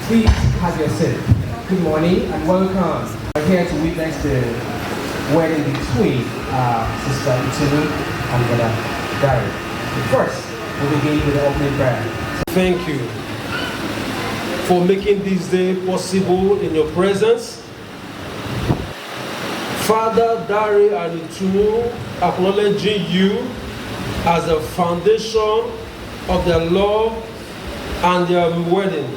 Please have your seat. Good morning and welcome. We're here to witness the wedding between Sister Iyaloja and Brother Dare. First, we'll begin with the opening prayer. Thank you for making this day possible in your presence. Father Dare and Iyaloja acknowledging you as the foundation of their love and their wedding.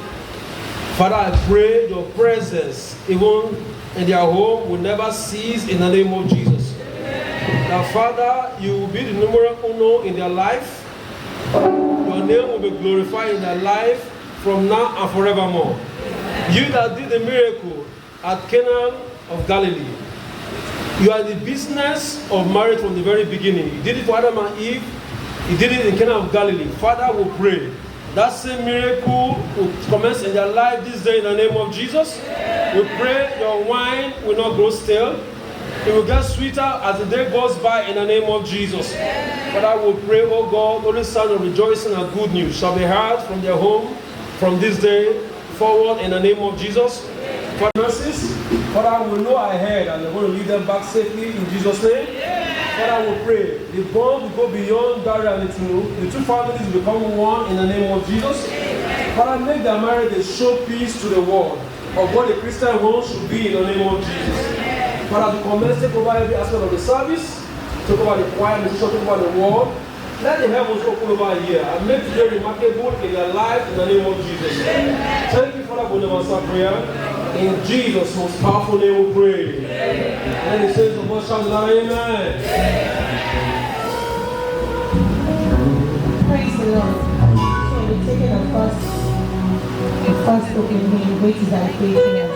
Father, I pray your presence, even in their home, will never cease in the name of Jesus. Now, Father, you will be the numero uno in their life. Your name will be glorified in their life from now and forevermore. You that did the miracle at Cana of Galilee, you are the business of marriage from the very beginning. You did it for Adam and Eve. You did it in Cana of Galilee. Father, we pray that same miracle will commence in their life this day in the name of Jesus. We pray your wine will not grow stale. It will get sweeter as the day goes by in the name of Jesus. Father, we pray, oh God, only sound of rejoicing and good news shall be heard from their home from this day forward in the name of Jesus. For nurses, Father, we know ahead and we're going to lead them back safely in Jesus' name. Father, we pray the bond will go beyond Dare and Iyaloja. The two families will become one in the name of Jesus. Father, make their marriage a showpiece to the world of what the Christian home should be in the name of Jesus. Father, to commence, take over every aspect of the service, take over the choir, take over the word. Let the heavens open over here and make today remarkable in their life in the name of Jesus. Thank you, Father, for the answer prayer. In Jesus' most powerful name we pray. And he says, amen. Praise the Lord. So we're taking a first opening hymn, Great is thy faithfulness.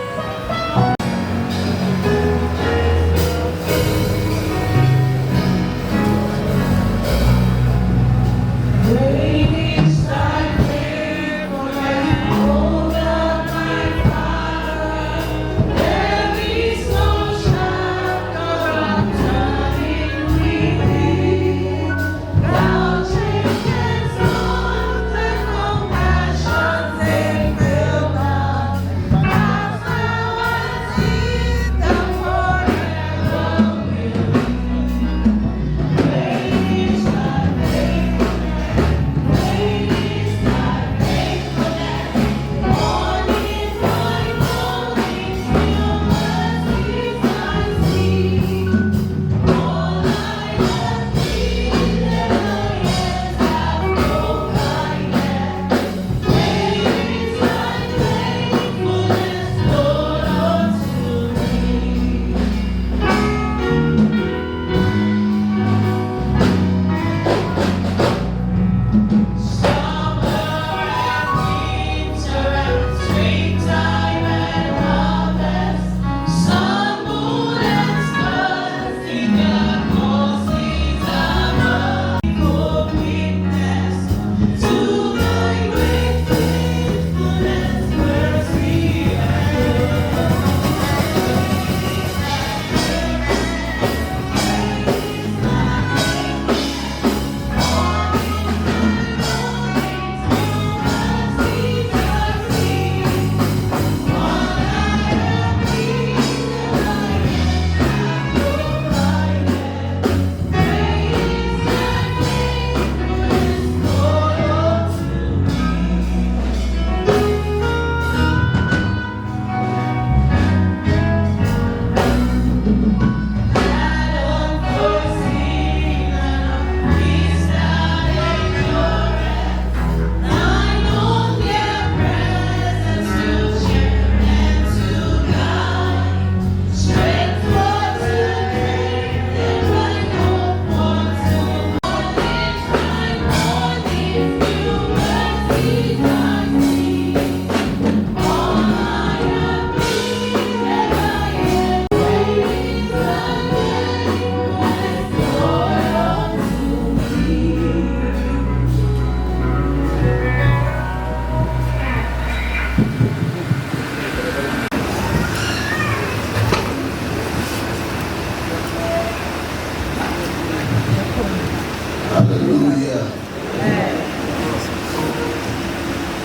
Hallelujah.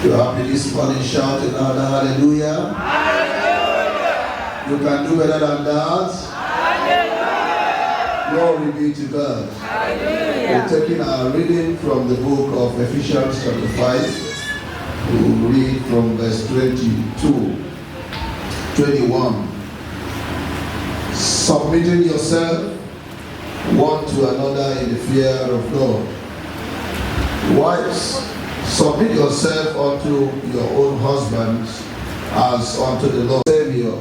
You are believing this morning, shout it out, hallelujah. Hallelujah. You can do better than that. Hallelujah. Glory be to God. Hallelujah. We're taking our reading from the book of Ephesians chapter 5. We will read from verse 22, 21. Submitting yourself one to another in the fear of God. Wives, submit yourself unto your own husbands as unto the Lord, Savior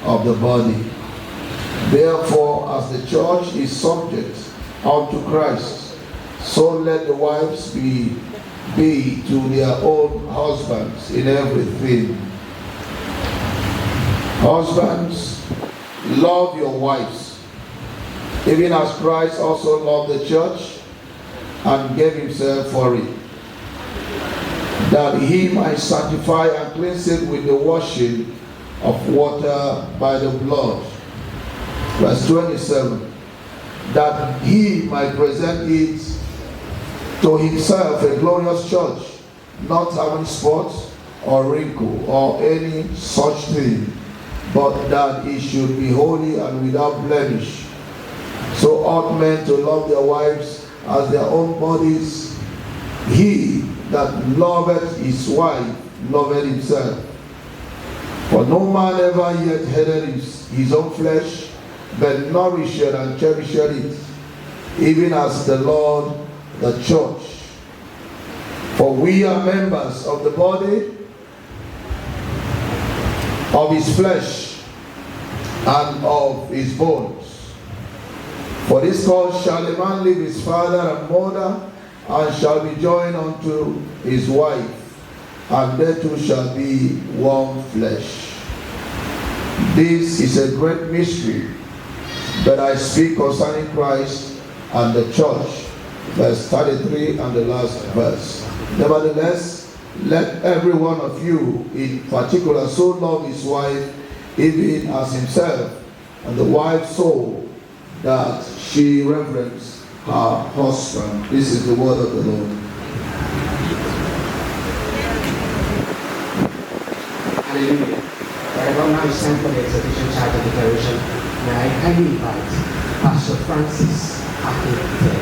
of the body. Therefore, as the church is subject unto Christ, so let the wives be to their own husbands in everything. Husbands, love your wives, even as Christ also loved the church and gave himself for it, that he might sanctify and cleanse it with the washing of water by the blood. Verse 27, that he might present it to himself a glorious church, not having spot or wrinkle or any such thing, but that it should be holy and without blemish. So ought men to love their wives as their own bodies. He that loveth his wife loveth himself. For no man ever yet hated his own flesh, but nourished and cherished it, even as the Lord the church. For we are members of the body of his flesh and of his bones. For this cause shall a man leave his father and mother, and shall be joined unto his wife, and they two shall be one flesh. This is a great mystery, but I speak concerning Christ and the church. Verse 33 and the last verse. Nevertheless, let every one of you in particular so love his wife even as himself, and the wife so that she reverence her husband. This is the word of the Lord. Hallelujah. Wherever now is time for the exhortation charge of declaration, may I kindly invite Pastor Francis Akete.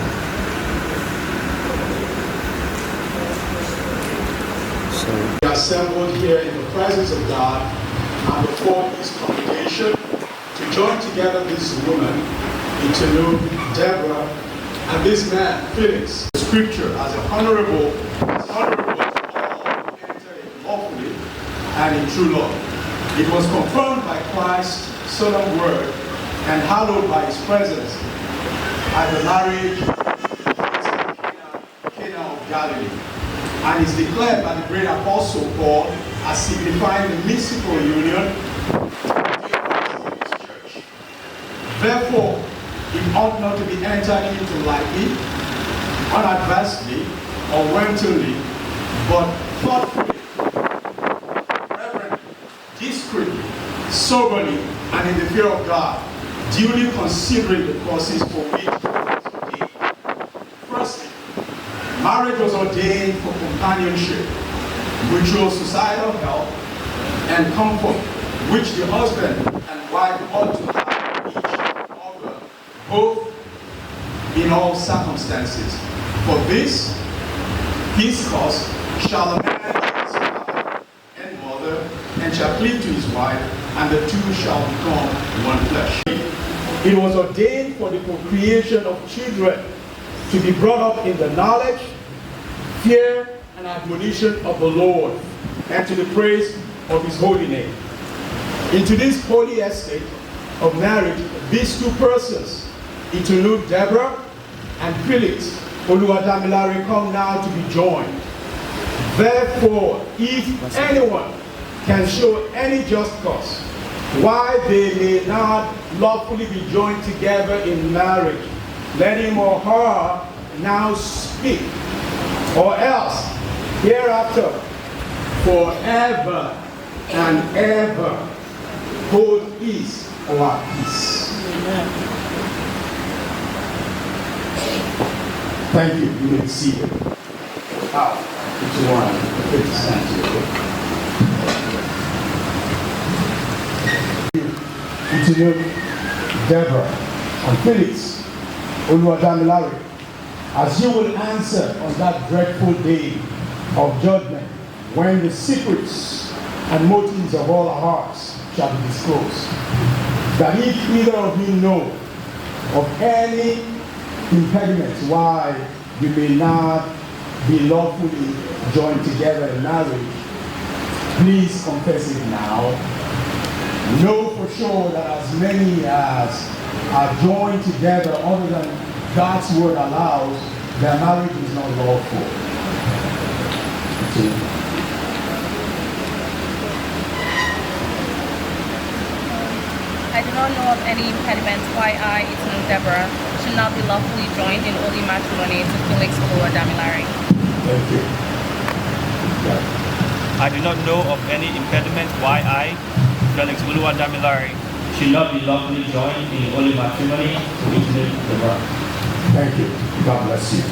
We are assembled here in the presence of God and before his congregation to join together this woman, Iyaloja Deborah, and this man, Felix. The scripture as honorable to all who entered lawfully and in true love. It was confirmed by Christ's solemn word and hallowed by his presence at the marriage of Cana of Galilee, and is declared by the great apostle Paul as signifying the mystical union of his church. Therefore, it ought not to be entered into lightly, unadvisedly, or wantonly, but thoughtfully, reverently, discreetly, soberly, and in the fear of God, duly considering the causes for which it was ordained. Firstly, marriage was ordained for companionship, mutual societal help, and comfort, which the husband and wife ought to have each other, both in all circumstances. For this, his cause, shall a man leave his father and mother, and shall cleave to his wife, and the two shall become one flesh. It was ordained for the procreation of children to be brought up in the knowledge, fear, and admonition of the Lord, and to the praise of his holy name. Into this holy estate of marriage, these two persons, Iyaloja Deborah and Felix Oluwadamilare, come now to be joined. Therefore, if anyone can show any just cause why they may not lawfully be joined together in marriage, let him or her now speak, or else hereafter forever and ever hold peace or peace. Amen. Thank you. You may see it. Wow. 51. Please stand to you. Deborah and Felix, Oluwadamilare, as you will answer on that dreadful day of judgment, when the secrets and motives of all our hearts shall be disclosed, that if either of you know of any impediments why you may not be lawfully joined together in marriage, please confess it now. Know for sure that as many as are joined together other than God's word allows, their marriage is not lawful. I do not know of any impediment why I, Iyaloja Deborah, should not be lawfully joined in holy matrimony to Felix Oluwadamilare. Thank you. I do not know of any impediment why I, Felix Oluwadamilare, should not be lawfully joined in holy matrimony to Iyaloja Deborah. Thank you. God bless you.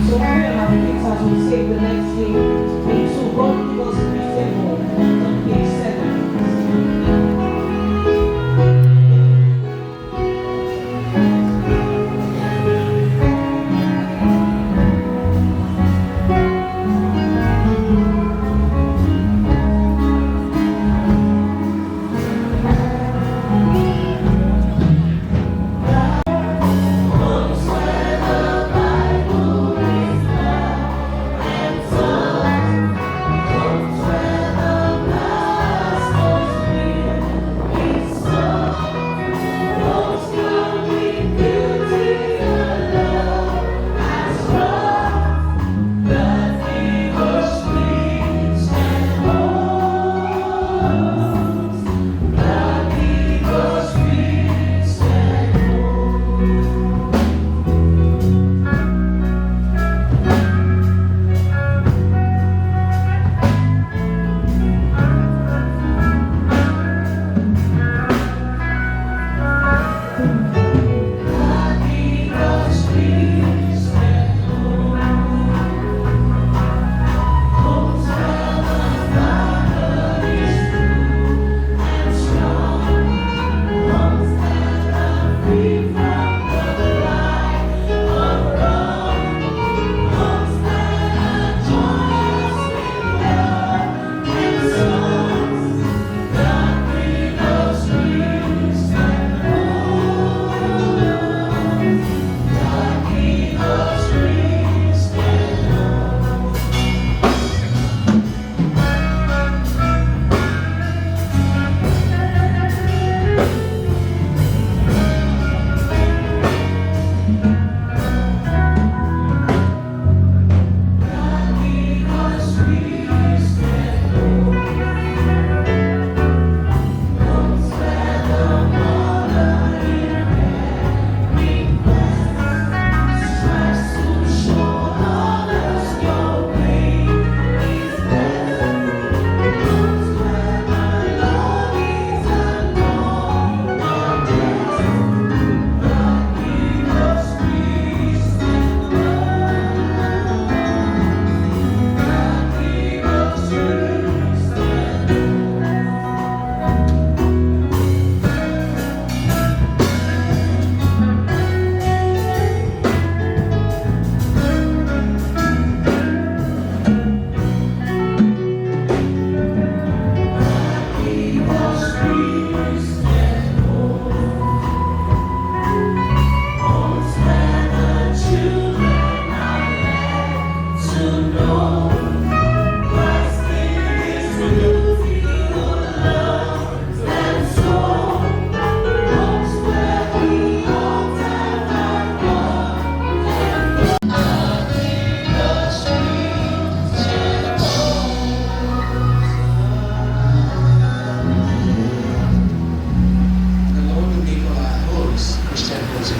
So every of our pictures will say the next thing into God give us Christian home on page 7.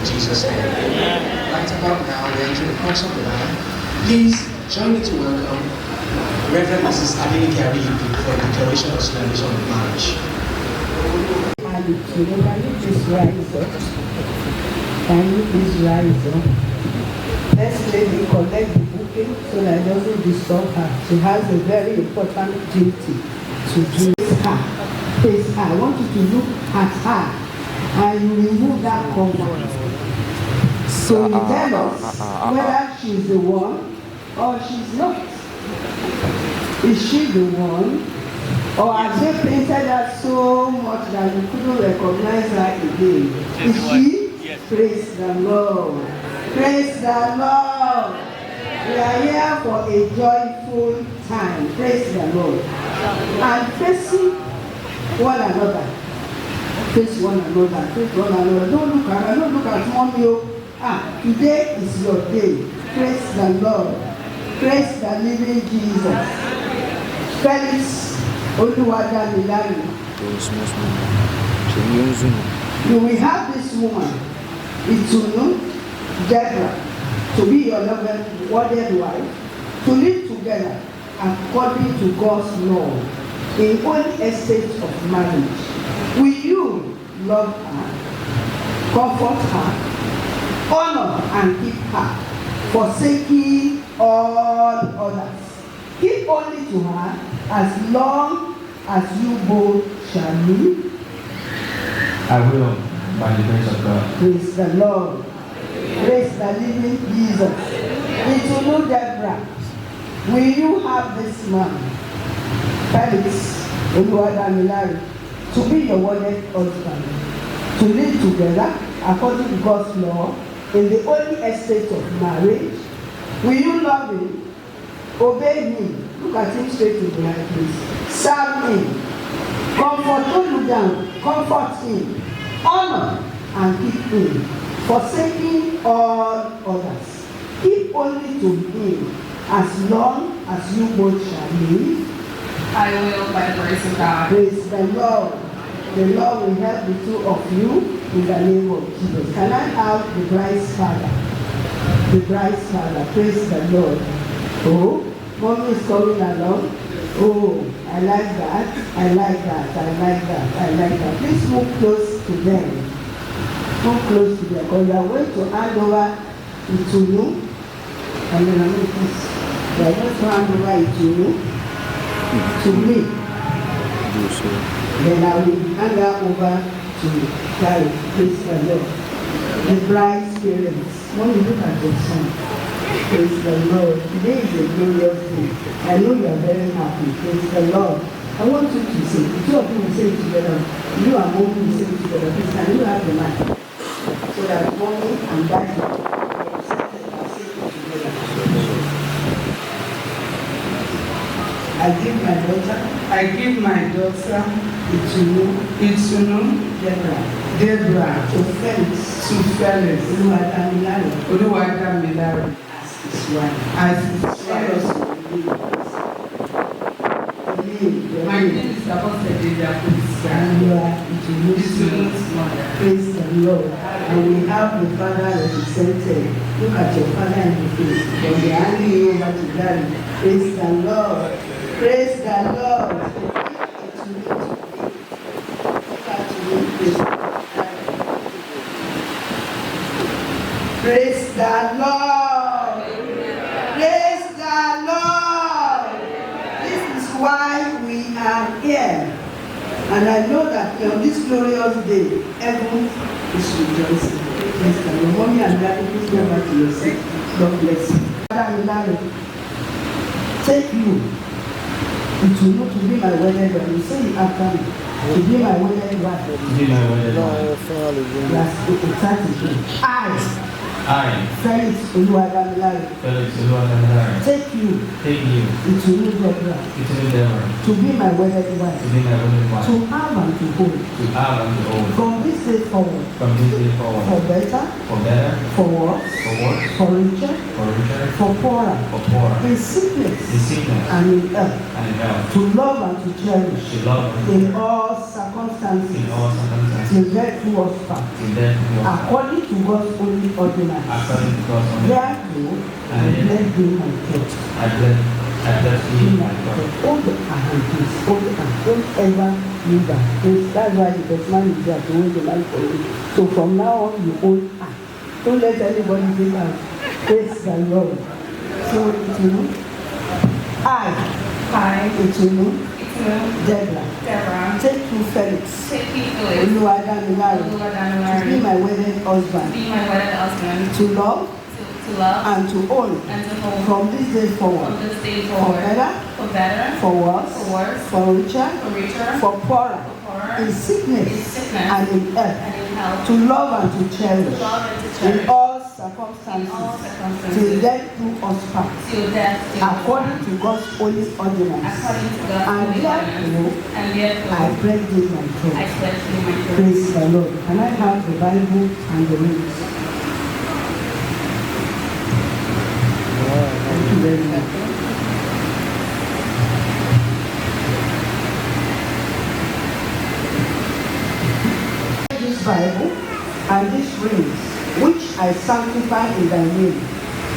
Jesus' name. Right about now, we're into the course of the line. Please Join me to welcome Reverend Mrs. Iyaloja Orile Agege for the declaration of celebration of marriage. Can you please rise up? Can you please rise up? Let's lady collect the bouquet so that it doesn't disturb her. She has a very important duty to do. Face her. I want you to look at her and you remove that cover. So you tell us whether she's the one or she's not. Is she the one? Or has they painted her so much that you couldn't recognize her again? Is she? Yes. Praise the Lord. Praise the Lord. We are here for a joyful time. Praise the Lord. And facing one another. Face one another. Face one another. Don't look at mommy. Today is your day. Praise the Lord. Praise the living Jesus. Felix Oluwadamilare. You will have this woman, Deborah, to be your wedded wife, to live together according to God's law in holy estate of marriage. Will you love her, comfort her, honor and keep her, forsaking all others? Keep only to her as long as you both shall live. I will, by the grace of God. Praise the Lord. Praise the living Jesus. Into Deborah, will you have this man, Felix Oluwadamilare, to be your wedded husband, to live together according to God's law in the holy estate of marriage? Will you love him, obey him, look at him straight in the eye, please, serve him, comfort, don't look down, comfort him, honor and keep him, forsaking all others? Keep only to him as long as you both shall live. I will, by the grace of God. Praise the Lord. The Lord will help the two of you in the name of Jesus. Can I have the bride's father? The bride's father. Praise the Lord. Oh, mommy is coming along. Oh, I like that. I like that. I like that. I like that. Please move close to them. Move close to them. Because you are going to hand over to you. And then I'm going to hand over to me. Then I will hand her over to Gary. Praise the Lord. The bride's parents. When you look at your son, praise the Lord. Today is a glorious day. I know you are very happy. Praise the Lord. I want you to say, the two of you will say it together. You and mommy will say it together. Please, can you have the mic? So that mommy and daddy will say it together. I give my daughter, Itunu, Deborah, to Felix, Oluwadamilare, as his wife. My name is Adetutu Dacosta, and you are Itunu's mother. Praise the Lord. And we have the father represented. Look at your father in the face. When they are handing you over to Daddy. Praise the Lord. Praise the Lord. Praise the Lord. Praise the Lord. This is why we are here. And I know that on this glorious day, heaven is rejoicing. Praise the Lord. Mommy and Daddy, please go back to yourself. God bless you. Oluwadamilare, take you. It will not to be my wedded wife. You say it after me. To be my wedded wife. To be my wedded wife. Yes, it I. Felix Oluwadamilare. Take you. Itunu Deborah. To be my wedded wife. To have and to hold. From this day forward. For better. For worse. For richer. For poorer. In sickness. And in health. To love and to cherish. In all circumstances. Till death do us part. According to God's holy ordinance. Therefore, I bless thee my God. I bless thee my God. Hold the hand, please. Hold the hand. Don't ever leave that. That's why the man is there to hold the line for you. So from now on, you hold hand. Don't let anybody take out. Praise the Lord. So it will it will Deborah. Take you Felix. Oluwadamilare. To be my wedded husband. To love. And to own. From this day forward. For better. For worse. For richer. For poorer. In sickness and in health. To love and to cherish. In all circumstances. Till death do us part. According to God's holy ordinance. And therefore, I pledge thee my trust. Praise the Lord. Can I have the Bible and the rings? Thank you very much. This Bible and these rings, which I sanctify in thy name,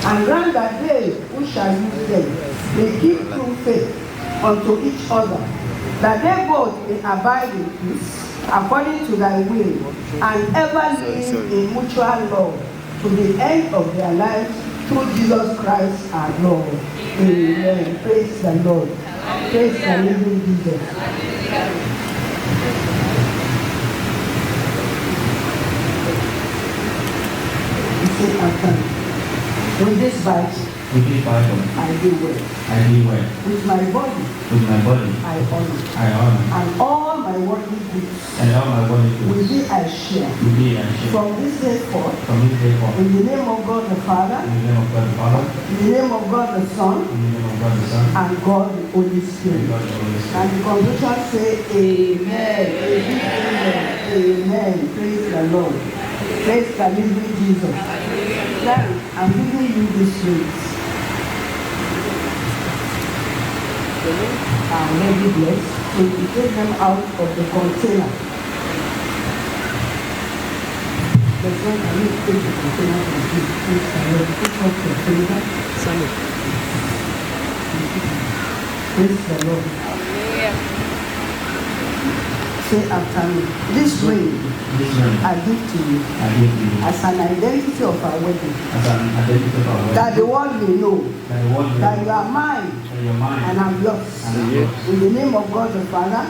and grant that they who shall use them may keep true faith unto each other, that they both may abide in peace, according to thy will, and ever live in mutual love to the end of their lives, through Jesus Christ our Lord. Amen. Praise the Lord. Praise the living Jesus. With this Bible, I do well. With my body, I honor. And all my worldly goods, with thee I share. From this day forth, in the name of God the Father, in the name of God the Son, and God the Holy Spirit. And the congregation say, Amen. Amen. Amen. Praise the Lord. Praise the living Jesus. Larry, I'm giving you these rings. I'm already blessed. So you take them out of the container. There's one I need to take the container from you. Please, I will pick up your finger. Praise the Lord. Say after me. This ring I give to you as an identity of our wedding. That the world may know that you are mine and I'm yours. In the name of God the Father,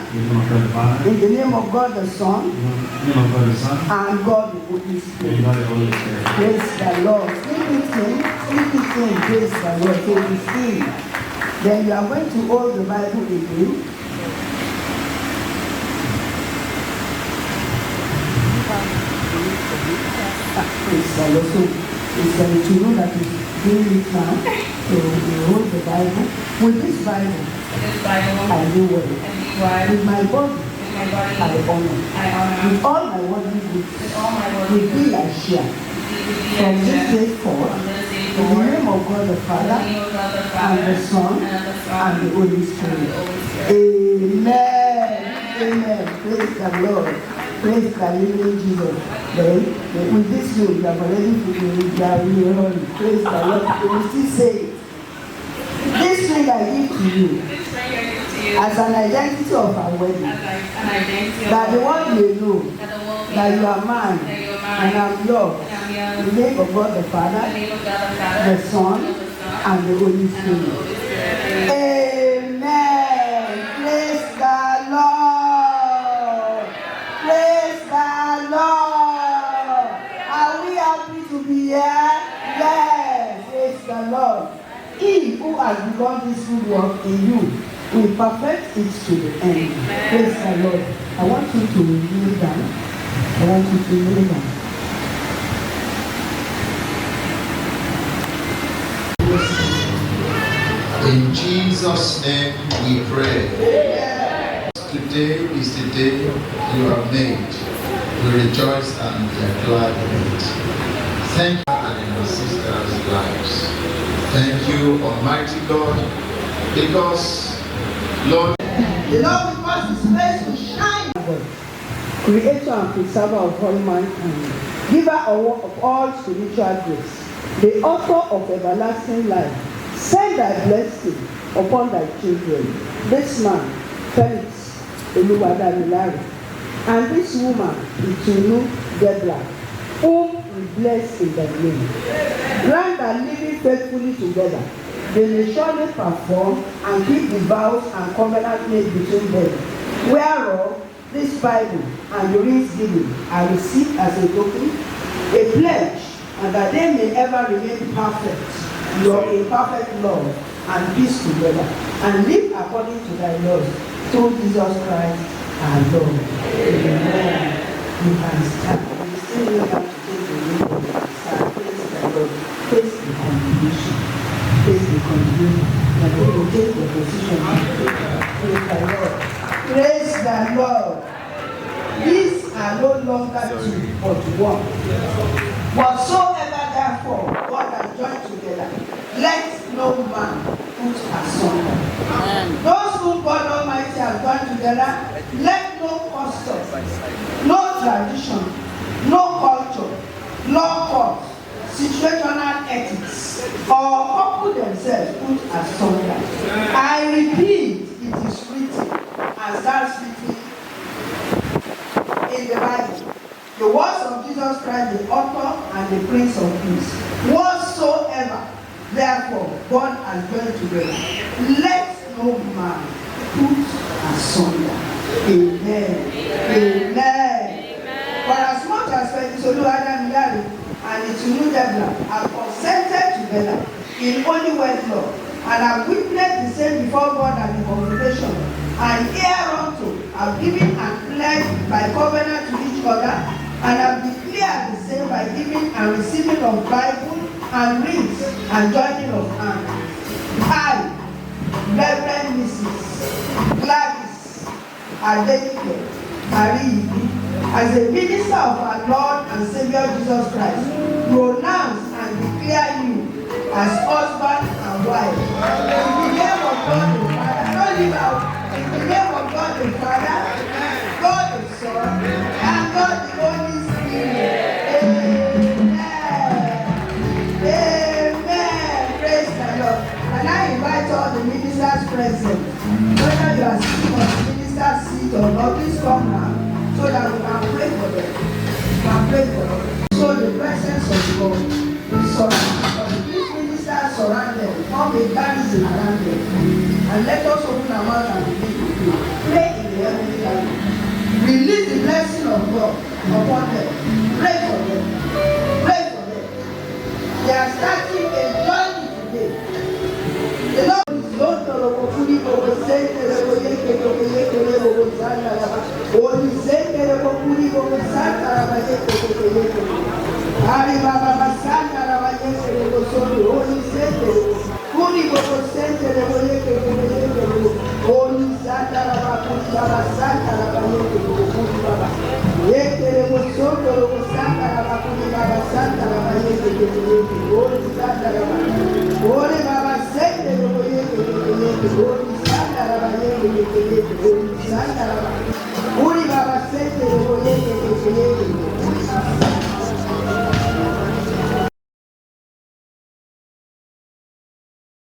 in the name of God the Son, and God the Holy Spirit. Praise the Lord. Sleep it in. Praise the Lord. So you see, then you are going to hold the Bible again. Praise the Lord. So it's to know that it's doing it now. So you hold the Bible. With this Bible, I do well. With my body, I honor. With all my worldly goods, with thee I share. From this day forth, in the name of God the Father, and the Son, and the Holy Spirit. Amen. Amen. Praise the Lord. Praise the living Jesus. Then, with this ring, you have already fulfilled. Praise the Lord. You will still say it. This ring I give to you as an identity of our wedding. That the world may know that you are mine and I'm yours. In the name of God the Father, the Son, and the Holy Spirit. Amen. Praise the Lord. Praise the Lord. Are we happy to be here? Yes. Praise the Lord. He who has begun this good work in you will perfect it to the end. Praise the Lord. I want you to kneel down. I want you to kneel down. In Jesus' name we pray. Amen. Today is the day you have made. We rejoice and we are glad in it. Thank you and in our sisters' lives. Thank you, Almighty God, because, Lord, the Lord will cause His face to shine. Creator and preserver of all mankind, giver of all spiritual grace, the author of everlasting life, send thy blessing upon thy children. This man, Felix Oluwadamilare, and this woman, Iyaloja Deborah, whom we bless in the name. Grant that living faithfully together, they may surely perform and keep the vows and covenant made between them. Whereof this Bible and the rings given are received as a token, a pledge, and that they may ever remain perfect, in perfect love and peace together, and live according to thy laws, through Jesus Christ our Lord. Amen. You can stand. You still know how to take the name of the Messiah. Praise the Lord. Praise the congregation. Praise the congregation. And we will take the position. Praise the Lord. Praise the Lord. These are no longer two, but one. Whatsoever therefore God has joined together, let no man put asunder. Those whom God Almighty has joined together, let no custom, no tradition, no culture, no cause, situational ethics, or couple themselves put asunder. I repeat, it is written, as that's written in the Bible. The words of Jesus Christ, the author and the Prince of Peace. Whatsoever, therefore, God has joined together, let no man put asunder. Amen. Amen. For as much as Felix Oluwadamilare and Iyaloja Deborah are consented together in holy wedlock, and have witnessed the same before God at the congregation, and hereunto have given and pledged by covenant to each other, and have declared the same by giving and receiving of Bible and rings and joining of hands. I, Reverend Mrs. Gladys Adetutu Dacosta, as a minister of our Lord and Savior Jesus Christ, pronounce and declare you as husband and wife. In the name of God the Father, don't leave out. In the name of God the Father, God the Son, and God the Holy Spirit. Amen. Amen. Praise the Lord. And I invite all the ministers present, whether you are sitting on the minister's seat or not, please come now, so that we can pray for them. We can pray for them. So the presence of God is surrounded. These ministers surround them, form a garrison around them. And let us open our mouth and begin to pray. Pray in the heavenly language. Release the blessing of God upon them. Pray for them. Pray for them. They are starting a journey today. The Lord is Lord of Uri Baba Sente